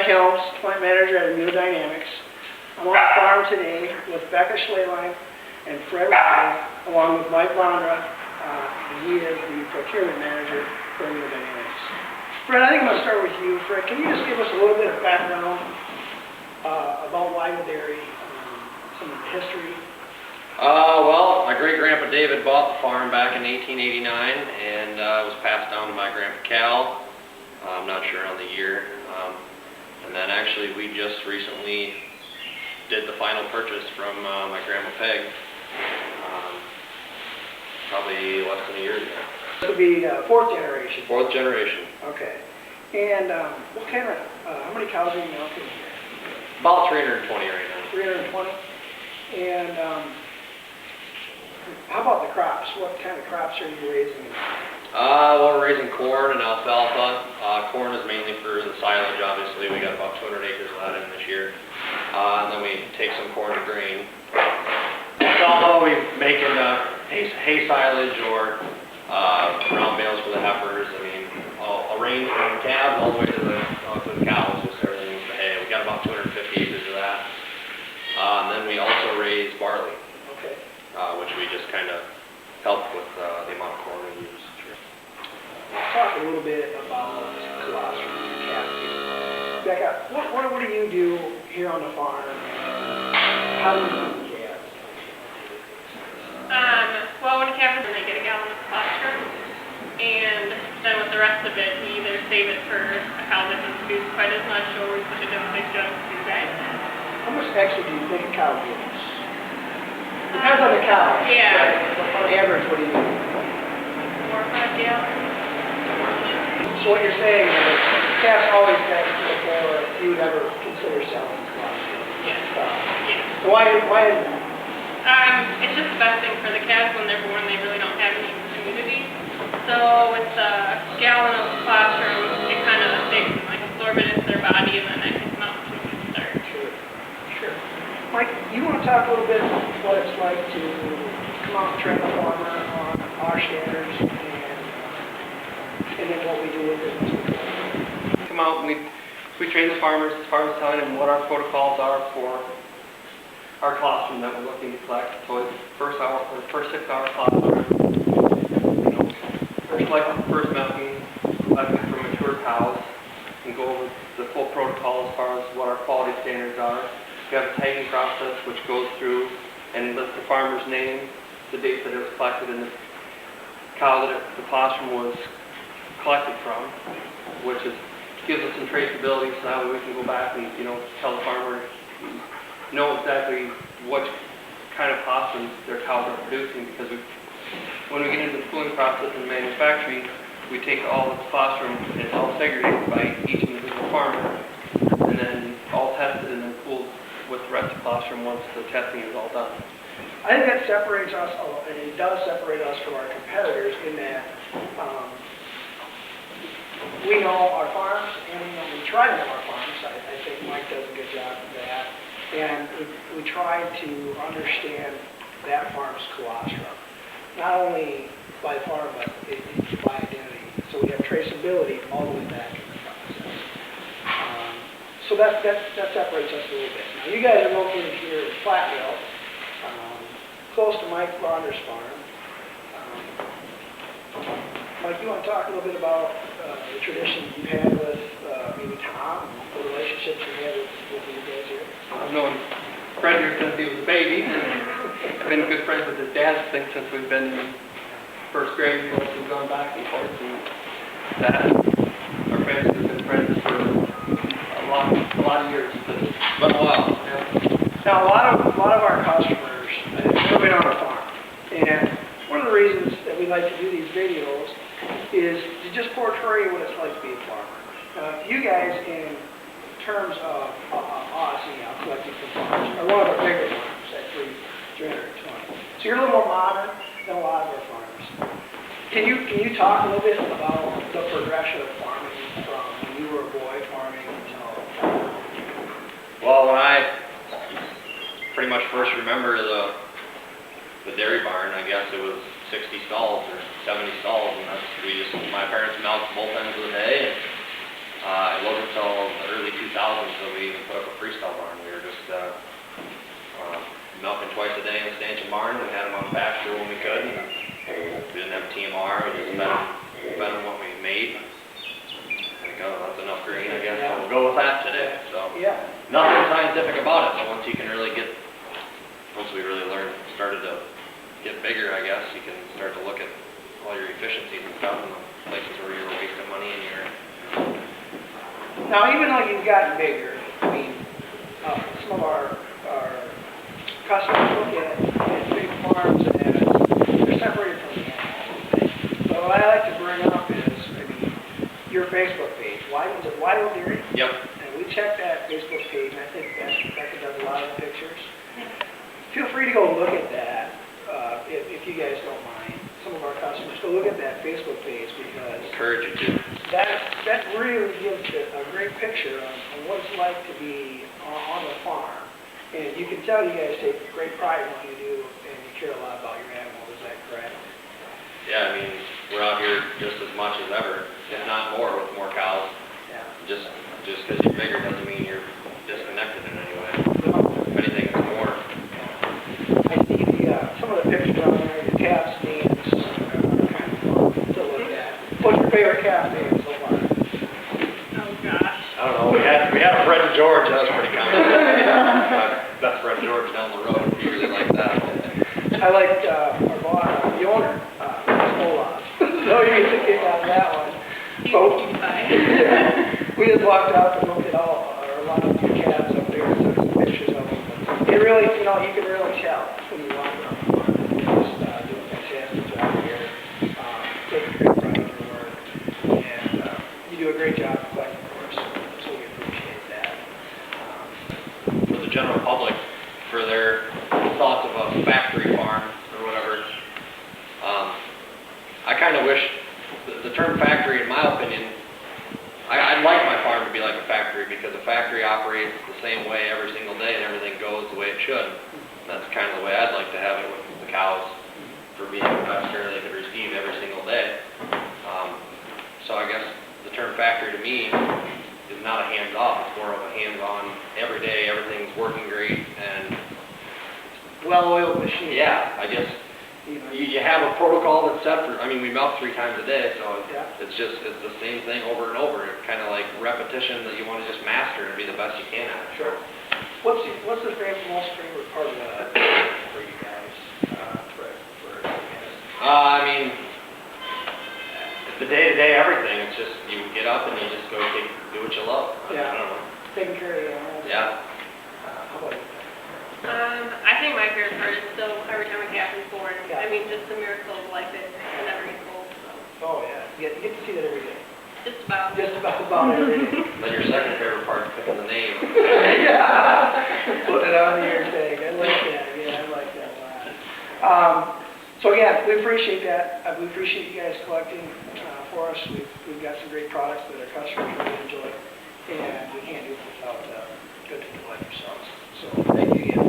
Helms, plant manager at Immunodynamics. I'm on the farm today with Becca and Fred, along with Mike Londra. He is the procurement manager for Immunodynamics. Fred, I think I'm going to start with you. Fred, can you just give us a little bit of background about Weigel Dairy, some of the history? Well, my great-grandpa David bought the farm back in 1889, and it was passed down to my grandpa Cal. I'm not sure on the year. And then actually we just recently did the final purchase from my grandma Peg, probably less than a year ago. This would be fourth generation. Fourth generation. Okay. And what kind of, how many cows are you milking here? About 320 right now. 320. And how about the crops? What kind of crops are you raising? Well, we're raising corn and alfalfa. Corn is mainly for the silage, obviously. We got about 200 acres of that in this year. And then we take some corn to grain. Alfalfa, we make in hay silage or round bales for the heifers. I mean, a range from calves all the way to the cows, just everything for hay. We got about 250 acres of that. And then we also raise barley, okay. Which we just kind of help with the amount of corn we use. Talk a little bit about Colostrum calf feed. Becca, what do you do here on the farm? How do you feed the calves? Well, when calves they get a gallon of Colostrum, and then with the rest of it, we either save it for a cow that doesn't produce quite as much, or we put it in big jugs to do that. How much extra do you think a cow gives? Depends on the cow. Yeah. Right? On average, what do you think? 4 or 5 gallons. So what you're saying is calves always best before you would ever consider selling Colostrum. Yes. Yeah. So why is that? It's just the best thing for the calves when they're born. They really don't have any immunity. So with a gallon of Colostrum, it kind of they can absorb it into their body, and then that gets them out to a good start. Sure. Mike, you want to talk a little bit about what it's like to come out and train a farmer on our standards and then what we do with it? Come out and we train the farmers as far as telling them what our protocols are for our colostrum that we're looking to collect. So it's first 6-hour colostrum, first milking, collecting from mature cows, and go over the full protocol as far as what our quality standards are. We have a tagging process which goes through and lists the farmer's name, the date that it was collected, and the cow that the colostrum was collected from, which gives us some traceability, so that way we can go back and tell the farmer, know exactly what kind of colostrum their cows are producing, because when we get into the cooling process and manufacturing, we take all the colostrum and it's all segregated by each individual farmer, and then all tested and then cooled with the rest of the colostrum once the testing is all done. I think that separates us, and it does separate us from our competitors in that we know our farms, and we try to know our farms. I think Mike does a good job of that. And we try to understand that farm's colostrum, not only by farm, but by identity. So we have traceability all the way back in the process. So that separates us a little bit. Now, you guys are located here in Platteville, close to Mike Launder's farm. Mike, you want to talk a little bit about the tradition you've had with maybe Tom, and the relationships you've had with you guys here? I've known Fred here since he was a baby, and I've been good friends with his dad since we've been in first grade. We've gone back and forth, and that our families have been friends for a lot of years. It's been a while. Yeah. Now, a lot of our customers have never been on a farm, and one of the reasons that we like to do these videos is to just portray what it's like to be a farmer. You guys, in terms of us, collecting from farms, are one of our bigger farms at 320. So you're a little more modern than a lot of our farms. Can you talk a little bit about the progression of farming from when you were a boy farming until? Well, when I pretty much first remember the dairy barn, I guess it was 60 stalls or 70 stalls, and my parents milked both ends of the day. And, It wasn't until the early 2000s that we even put up a freestyle barn. We were just milking twice a day in the stanchion barn. We had them on pasture when we could. And we didn't have TMR. We just fed them what we made. Like, oh, that's enough grain, I guess. So we'll go with that today. So Yeah. nothing scientific about it, but once we really started to get bigger, I guess, you can start to look at all your efficiencies and stuff and the places where you were wasting money and Now, even though you've gotten bigger, I mean, some of our customers look at big farms as they're separated from the animals. So what I like to bring up is maybe your Facebook page. Weigel Dairy? Yep. And we checked that Facebook page, and I think Becca does a lot of pictures. Feel free to go look at that, if you guys don't mind. Some of our customers, go look at that Facebook page because encourage you to. that really gives a great picture on what it's like to be on the farm. And you can tell you guys take great pride in what you do and you care a lot about your animals. Is that correct? Yeah, I mean, we're out here just as much as ever, if not more, with more cows. Yeah. Just because you're bigger doesn't mean you're disconnected in any way. If anything, it's more. I see some of the pictures on there, your calf stands are kind of fun to look at. What's your favorite calf stand so far? Oh, gosh. I don't know, we had a Fred and George, that was pretty common. Best Fred and George down the road, we really like that. I liked our boss, the owner, Olaf. So you get to kick out that one. He's So, cute guy. we just walked out and looked at a lot of your calves up there, and took some pictures of them. It really, you can really tell when you walk around the farm. You're just doing a fantastic job here, taking great pride in your work, and you do a great job collecting for us, so we appreciate that. For the general public, for their thoughts of a factory farm or whatever, I kind of wish the term factory, in my opinion, I'd like my farm to be like a factory because a factory operates the same way every single day and everything goes the way it should. And that's kind of the way I'd like to have it with the cows for being the best care they could receive every single day. So I guess the term factory to me is not a hands-off, it's more of a hands-on, every day everything's working great and Well-oiled machine. yeah, I guess you have a protocol that's set for, we milk 3 times a day, so Yeah. it's the same thing over and over. It's kind of like repetition that you want to just master and be the best you can at it. Sure. What's the most favorite part of that for you guys? For you guys? The day-to-day everything, it's just, you get up and you just go do what you love. Yeah. I don't know. Taking care of the animals. Yeah. How about you? I think my favorite part is still every time a calf is born. Yeah. Just the miracle of life is it never gets old. So Oh, yeah. You get to see that every day. just about. Just about every day. Then your second favorite part is picking the name. Yeah. Put it on your tag. I like that. Yeah, I like that a lot. So again, we appreciate that. We appreciate you guys collecting for us. We've got some great products that our customers really enjoy, and we can't do it without good people like yourselves. So thank you again.